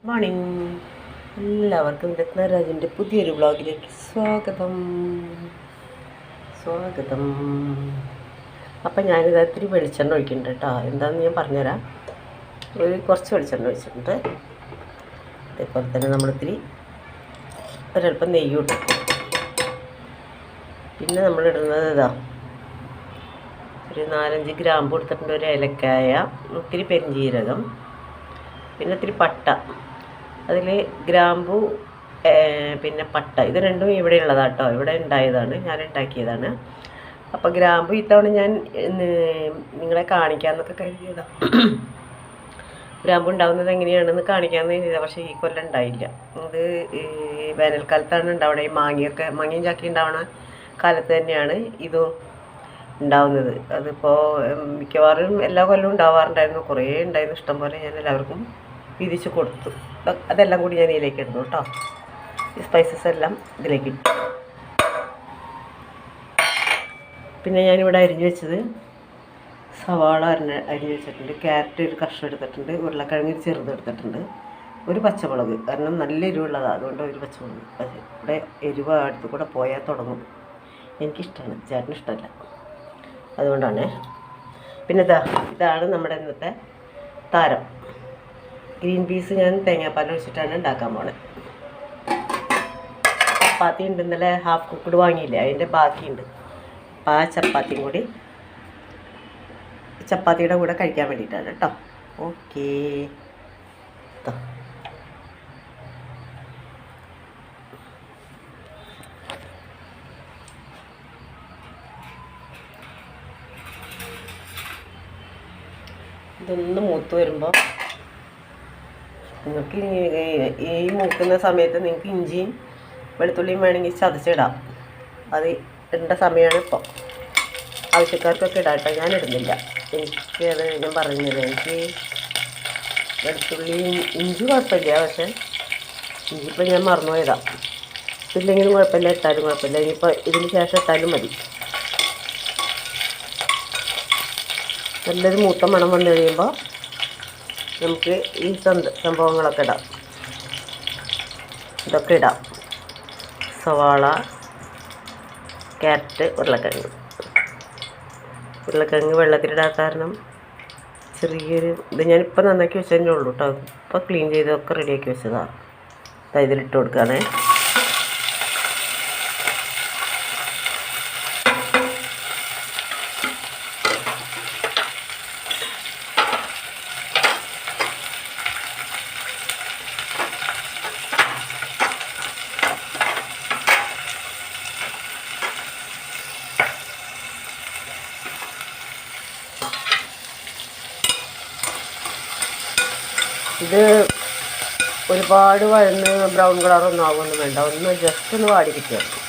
Morning. എല്ലാവർക്കും രത്നരാജിൻ്റെ പുതിയൊരു വ്ളോഗിലേക്ക് സ്വാഗതം. അപ്പം ഞാനിത് ഇത്തിരി വെളിച്ചെണ്ണ ഒഴിക്കുന്നുണ്ട് കേട്ടോ. എന്താണെന്ന് ഞാൻ പറഞ്ഞുതരാം. കുറച്ച് വെളിച്ചെണ്ണ ഒഴിച്ചിട്ടുണ്ട്. അതേപോലെ തന്നെ നമ്മളിത്തിരി ഒരല്പം നെയ്യ് ഇട്ടു. പിന്നെ നമ്മളിടുന്നത് ഒരു 4-5 ഗ്രാമ്പ് കൊടുത്തിട്ടുണ്ട്, ഒരു ഏലക്കായ, ഇത്തിരി പെരിഞ്ജീരകം, പിന്നെ ഇത്തിരി പട്ട. അതിൽ ഗ്രാമ്പു പിന്നെ പട്ട ഇത് രണ്ടും ഇവിടെ ഉള്ളതാണ് കേട്ടോ. ഇവിടെ ഉണ്ടായതാണ്, ഞാൻ ഉണ്ടാക്കിയതാണ്. അപ്പോൾ ഗ്രാമ്പു ഇത്തവണ ഞാൻ നിങ്ങളെ കാണിക്കാമെന്നൊക്കെ കരുതിയതാണ്. ഗ്രാമ്പു ഉണ്ടാകുന്നത് എങ്ങനെയാണെന്ന് കാണിക്കാമെന്ന് കരുതിയതാണ്. പക്ഷേ ഈ കൊല്ലം ഉണ്ടായില്ല. ഇത് വേനൽക്കാലത്താണ് ഉണ്ടാവണത്. ഈ മാങ്ങയും ചാക്കി ഉണ്ടാവണ കാലത്ത് തന്നെയാണ് ഇതും ഉണ്ടാവുന്നത്. അതിപ്പോൾ മിക്കവാറും എല്ലാ കൊല്ലവും ഉണ്ടാവാറുണ്ടായിരുന്നു. കുറേ ഉണ്ടായിരുന്നു, ഇഷ്ടം പോലെ. ഞാൻ എല്ലാവർക്കും വിധിച്ച് കൊടുത്തു. അതെല്ലാം കൂടി ഞാൻ ഇതിലേക്ക് ഇടുന്നു കേട്ടോ. ഈ സ്പൈസസ് എല്ലാം ഇതിലേക്ക് ഇട്ടു. പിന്നെ ഞാനിവിടെ അരിഞ്ഞു വെച്ചത് സവാള അരിഞ്ഞു വെച്ചിട്ടുണ്ട്, ക്യാരറ്റ് ഒരു കഷ്ണം എടുത്തിട്ടുണ്ട്, ഉരുളക്കിഴങ്ങ് ചെറുതെടുത്തിട്ടുണ്ട്, ഒരു പച്ചമുളക്. കാരണം നല്ല എരിവുള്ളതാണ്, അതുകൊണ്ട് ഒരു പച്ചമുളക്. ഇവിടെ എരിവ് അടുത്ത് കൂടെ പോയാൽ തുടങ്ങും. എനിക്കിഷ്ടമാണ്, ചേട്ടന് ഇഷ്ടമല്ല, അതുകൊണ്ടാണ്. പിന്നെ ഇതാണ് നമ്മുടെ ഇന്നത്തെ താരം. ഗ്രീൻ പീസ് ഞാൻ തേങ്ങാപ്പാൽ ഒഴിച്ചിട്ടാണ് ഉണ്ടാക്കാൻ പോണത്. ചപ്പാത്തി ഉണ്ട്, ഇന്നലെ ഹാഫ് കുക്ക്ഡ് വാങ്ങിയില്ലേ, അതിൻ്റെ ബാക്കിയുണ്ട്. അപ്പം ആ ചപ്പാത്തിയും കൂടി ചപ്പാത്തിയുടെ കൂടെ കഴിക്കാൻ വേണ്ടിയിട്ടാണ് കേട്ടോ. ഓക്കേ. ഇതൊന്ന് മൂത്ത് വരുമ്പോൾ നിങ്ങൾക്ക് ഈ മൂക്കുന്ന സമയത്ത് നിങ്ങൾക്ക് ഇഞ്ചിയും വെളുത്തുള്ളിയും വേണമെങ്കിൽ ചതച്ചിടാം. അത് ഇടേണ്ട സമയമാണ് ഇപ്പോൾ. ആവശ്യക്കാർക്കൊക്കെ ഇടാം കേട്ടോ, ഞാൻ ഇടുന്നില്ല. എനിക്കത് ഞാൻ പറഞ്ഞത്, എനിക്ക് വെളുത്തുള്ളിയും ഇഞ്ചി കുഴപ്പമില്ല. പക്ഷേ ഇഞ്ചി ഇപ്പം ഞാൻ മറന്നുപോയതാണ്. ഇല്ലെങ്കിലും കുഴപ്പമില്ല, ഇട്ടാലും കുഴപ്പമില്ല. ഇനിയിപ്പോൾ ഇതിന് ശേഷം ഇട്ടാലും മതി. നല്ലൊരു മൂത്ത മണം വന്നു കഴിയുമ്പോൾ നമുക്ക് ഈ സംഭവങ്ങളൊക്കെ ഇടാം. ഇതൊക്കെ ഇടാം: സവാള, ക്യാരറ്റ്, ഉരുളക്കിഴങ്ങ് വെള്ളത്തിലിടാത്ത കാരണം ചെറിയൊരു ഇത് ഞാനിപ്പോൾ നന്നാക്കി വെച്ചതന്നെ ഉള്ളൂ കേട്ടോ. ഇപ്പോൾ ക്ലീൻ ചെയ്തൊക്കെ റെഡിയാക്കി വെച്ചതാണ്. ഇതിലിട്ട് കൊടുക്കുകയാണേ. ഇത് ഒരുപാട് വഴന്ന് ബ്രൗൺ കളറൊന്നും ആകുമൊന്നും വേണ്ട. ഒന്ന് ജസ്റ്റ് ഒന്ന് വാടി കിട്ടിയാൽ മതി.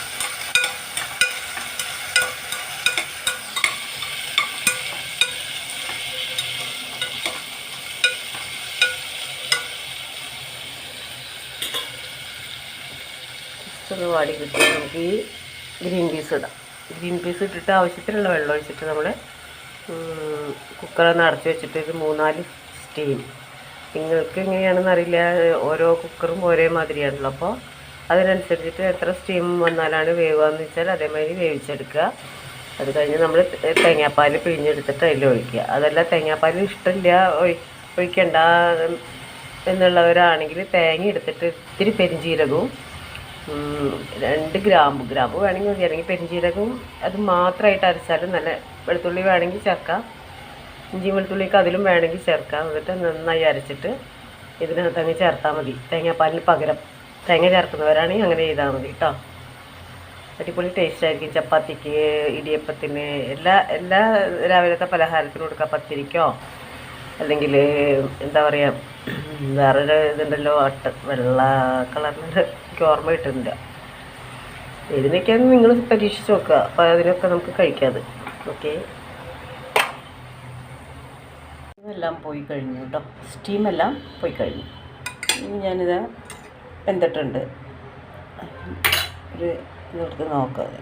ജസ്റ്റ് ഒന്ന് വാടി കിട്ടിയാൽ നമുക്ക് ഈ ഗ്രീൻ പീസ് ഇടാം. ഗ്രീൻ പീസ് ഇട്ടിട്ട് ആവശ്യത്തിനുള്ള വെള്ളം ഒഴിച്ചിട്ട് നമ്മൾ കുക്കറൊന്ന് അടച്ച് വെച്ചിട്ട് ഒരു 3-4 സ്റ്റീം. നിങ്ങൾക്ക് എങ്ങനെയാണെന്ന് അറിയില്ല, ഓരോ കുക്കറും ഒരേ മാതിരിയാണല്ലോ. അപ്പോൾ അതിനനുസരിച്ചിട്ട് എത്ര സ്റ്റീം വന്നാലാണ് വേവുകയെന്ന് വെച്ചാൽ അതേമാതിരി വേവിച്ചെടുക്കുക. അത് കഴിഞ്ഞ് നമ്മൾ തേങ്ങാപ്പാൽ പിഴിഞ്ഞെടുത്തിട്ട് അതിൽ ഒഴിക്കുക. അതല്ല തേങ്ങാപ്പാൽ ഇഷ്ടമില്ല, ഒഴിക്കണ്ട എന്നുള്ളവരാണെങ്കിൽ തേങ്ങ എടുത്തിട്ട് ഇത്തിരി പെരിഞ്ജീരകവും 2 ഗ്രാമ്പ് വേണമെങ്കിൽ മതി. അല്ലെങ്കിൽ പെരിഞ്ജീരകവും അത് മാത്രമായിട്ട് അരച്ചാലും നല്ല. വെളുത്തുള്ളി വേണമെങ്കിൽ ചേർക്കാം, ഇഞ്ചി വെളുത്തുള്ളിക്ക് അതിലും വേണമെങ്കിൽ ചേർക്കാം. എന്നിട്ട് നന്നായി അരച്ചിട്ട് ഇതിനകത്ത് അങ്ങ് ചേർത്താൽ മതി. തേങ്ങാപ്പാലിന് പകരം തേങ്ങ ചേർക്കുന്നവരാണെങ്കിൽ അങ്ങനെ ചെയ്താൽ മതി കേട്ടോ. അടിപൊളി ടേസ്റ്റ് ആയിരിക്കും. ചപ്പാത്തിക്ക്, ഇടിയപ്പത്തിന്, എല്ലാ രാവിലത്തെ പലഹാരത്തിന് കൊടുക്കാം. പത്തിരിക്കോ അല്ലെങ്കിൽ എന്താ പറയുക, വേറൊരു ഇതുണ്ടല്ലോ, വെള്ള കളറിൻ്റെ, എനിക്ക് ഓർമ്മ കിട്ടുന്നില്ല. ഇതിനൊക്കെയാണ് നിങ്ങൾ പരീക്ഷിച്ച് നോക്കുക. അപ്പോൾ അതിനൊക്കെ നമുക്ക് കഴിക്കാതെ. ഓക്കെ, ഇതെല്ലാം പോയി കഴിഞ്ഞു കേട്ടോ. സ്റ്റീമെല്ലാം പോയി കഴിഞ്ഞു. ഇനി ഞാനിത് വെന്തിട്ടുണ്ട്. ഒരു ഇതെടുത്ത് നോക്കാതെ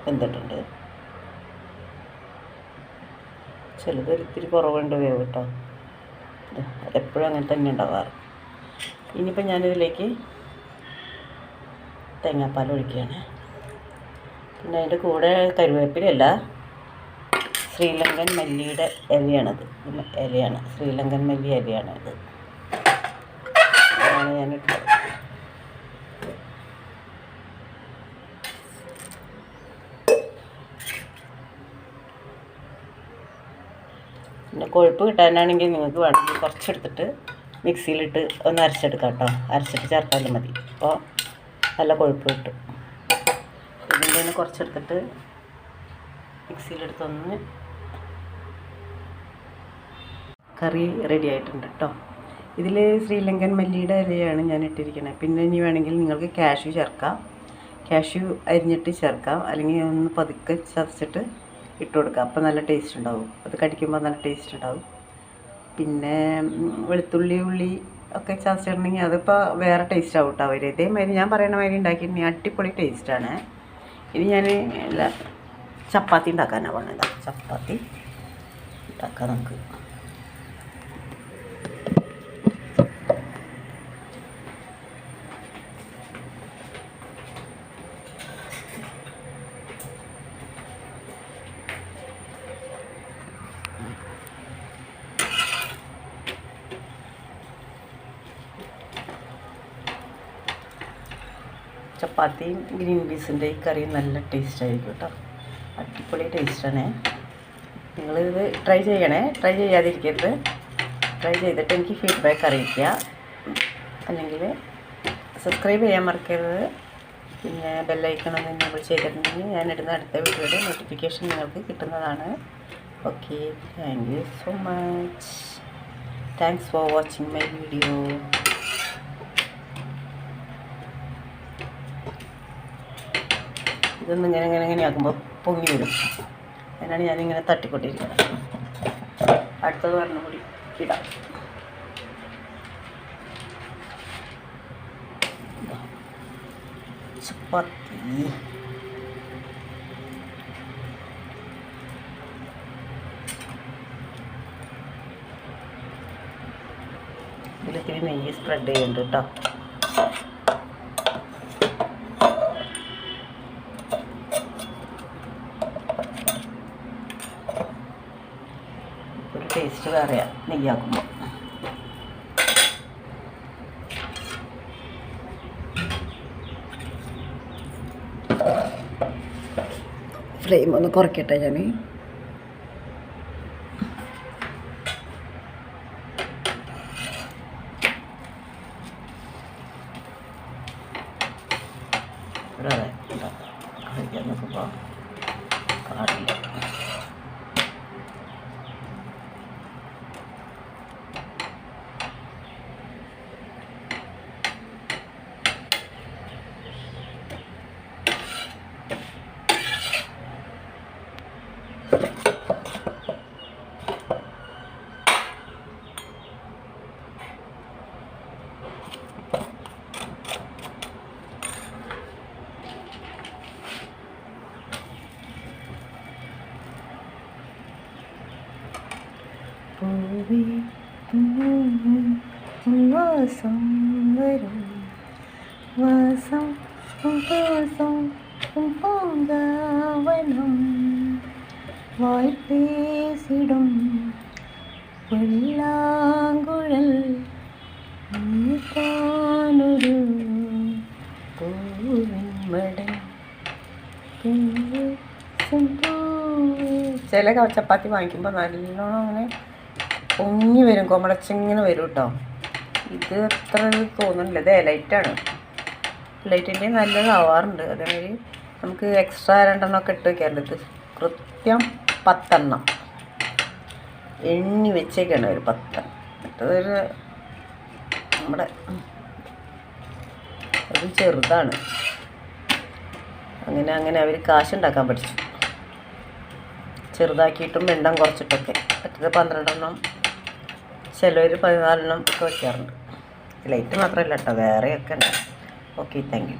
വെന്തിട്ടുണ്ട്. ചിലത് ഒരിത്തിരി കുറവുണ്ട് വേവ് കേട്ടോ. അതെപ്പോഴും അങ്ങനെ തന്നെ ഉണ്ടാവാറ്. ഇനിയിപ്പോൾ ഞാനിതിലേക്ക് തേങ്ങാപ്പാൽ ഒഴിക്കുകയാണ്. പിന്നെ അതിൻ്റെ കൂടെ കരുവേപ്പിലയല്ല, ശ്രീലങ്കൻ മല്ലിയുടെ ഇലയാണത്. ഇലയാണ്, ശ്രീലങ്കൻ മല്ലി ഇലയാണ് ഇത്. അതാണ് ഞാനിട്ടത്. പിന്നെ കൊഴുപ്പ് കിട്ടാനാണെങ്കിൽ നിങ്ങൾക്ക് വേണമെങ്കിൽ കുറച്ചെടുത്തിട്ട് മിക്സിയിലിട്ട് ഒന്ന് അരച്ചെടുക്കാം കേട്ടോ. അരച്ചിട്ട് ചേർത്താലും മതി. അപ്പോൾ നല്ല കൊഴുപ്പ് കിട്ടും. ഇതിൻ്റെ തന്നെ കുറച്ചെടുത്തിട്ട് മിക്സിയിലെടുത്തൊന്ന് കറി റെഡി ആയിട്ടുണ്ട് കേട്ടോ. ഇതിൽ ശ്രീലങ്കൻ മല്ലിയുടെ ഇലയാണ് ഞാൻ ഇട്ടിരിക്കുന്നത്. പിന്നെ ഇനി വേണമെങ്കിൽ നിങ്ങൾക്ക് കാഷ്യൂ ചേർക്കാം. കാഷ്യൂ അരിഞ്ഞിട്ട് ചേർക്കാം, അല്ലെങ്കിൽ ഒന്ന് പതുക്കെ ചതച്ചിട്ട് ഇട്ട് കൊടുക്കാം. അപ്പോൾ നല്ല ടേസ്റ്റ് ഉണ്ടാവും. അത് കടിക്കുമ്പോൾ നല്ല ടേസ്റ്റ് ഉണ്ടാവും. പിന്നെ വെളുത്തുള്ളി ഉള്ളി ഒക്കെ ചതച്ചിട്ടുണ്ടെങ്കിൽ അതിപ്പോൾ വേറെ ടേസ്റ്റ് ആവും കേട്ടോ. അവർ ഇതേമാതിരി ഞാൻ പറയുന്ന മാതിരി ഉണ്ടാക്കിയിട്ടുണ്ടെങ്കിൽ അടിപൊളി ടേസ്റ്റാണ്. ഇനി ഞാൻ ചപ്പാത്തി ഉണ്ടാക്കാനാണ് പറഞ്ഞത്. ചപ്പാത്തി ഉണ്ടാക്കാം നമുക്ക്. ചപ്പാത്തിയും ഗ്രീൻ പീസിൻ്റെ ഈ കറിയും നല്ല ടേസ്റ്റ് ആയിരിക്കും കേട്ടോ. അടിപൊളി ടേസ്റ്റാണ്. നിങ്ങളിത് ട്രൈ ചെയ്യണേ. ട്രൈ ചെയ്യാതിരിക്കരുത്. ട്രൈ ചെയ്തിട്ട് എനിക്ക് ഫീഡ്ബാക്ക് അറിയിക്കുക. അല്ലെങ്കിൽ സബ്സ്ക്രൈബ് ചെയ്യാൻ മറക്കരുത്. പിന്നെ ബെല്ലൈക്കൺ ഒന്ന് എനേബിൾ ചെയ്തിട്ടുണ്ടെങ്കിൽ ഞാനിടുന്ന അടുത്ത വീഡിയോയുടെ നോട്ടിഫിക്കേഷൻ നിങ്ങൾക്ക് കിട്ടുന്നതാണ്. Okay, thank you so much. Thanks for watching my video. ഇതൊന്നും ഇങ്ങനെ ആക്കുമ്പോൾ പൊങ്ങി വരും. അതിനാണ് ഞാനിങ്ങനെ തട്ടിക്കൊണ്ടിരിക്കുന്നത്. അടുത്തത് പറഞ്ഞ കൂടി ഇടാം. ചപ്പാത്തി ഇതിലിത്തിരി നെയ്യ് സ്പ്രെഡ് ചെയ്യുന്നുണ്ട് കേട്ടോ. ഒരു ടേസ്റ്റ് വേറെയാണ് നെയ്യാക്കുമ്പോൾ. ഫ്ലെയിം ഒന്ന് കുറയ്ക്കട്ടെ ഞാൻ. അതെ കഴിക്കാൻ നോക്കുമ്പോൾ കാടില്ല. വാസം വരും വാസം പൂങ്കാവനം വായ്പേസിടും പുല്ലാങ്കുഴൽ താനൊരു പൂവിൻമടൻ. ചില ചപ്പാത്തി വാങ്ങിക്കുമ്പോൾ നല്ലോണം അങ്ങനെ പൊങ്ങി വരും, കൊമളച്ചിങ്ങനെ വരും കേട്ടോ. ഇത് അത്ര തോന്നുന്നില്ല. ഇത് എലൈറ്റാണ്. എലൈറ്റിൻ്റെ നല്ലതാവാറുണ്ട്. അതേമാതിരി നമുക്ക് എക്സ്ട്രാ 2 എണ്ണമൊക്കെ ഇട്ട് വയ്ക്കാറുണ്ട്. ഇത് കൃത്യം 10 എണ്ണം എണ്ണി വെച്ചേക്കാണ് ഒരു 10. മറ്റേതൊരു നമ്മുടെ അത് ചെറുതാണ്. അങ്ങനെ അവർ കാശുണ്ടാക്കാൻ പഠിച്ചു. ചെറുതാക്കിയിട്ടും എണ്ണം കുറച്ചിട്ടൊക്കെ. മറ്റേത് 12 എണ്ണം, ചിലവർ 14 എണ്ണം ഒക്കെ വയ്ക്കാറുണ്ട്. ലൈറ്റ് മാത്രമല്ല കേട്ടോ, വേറെയൊക്കെ ഉണ്ട്. Okay, thank you.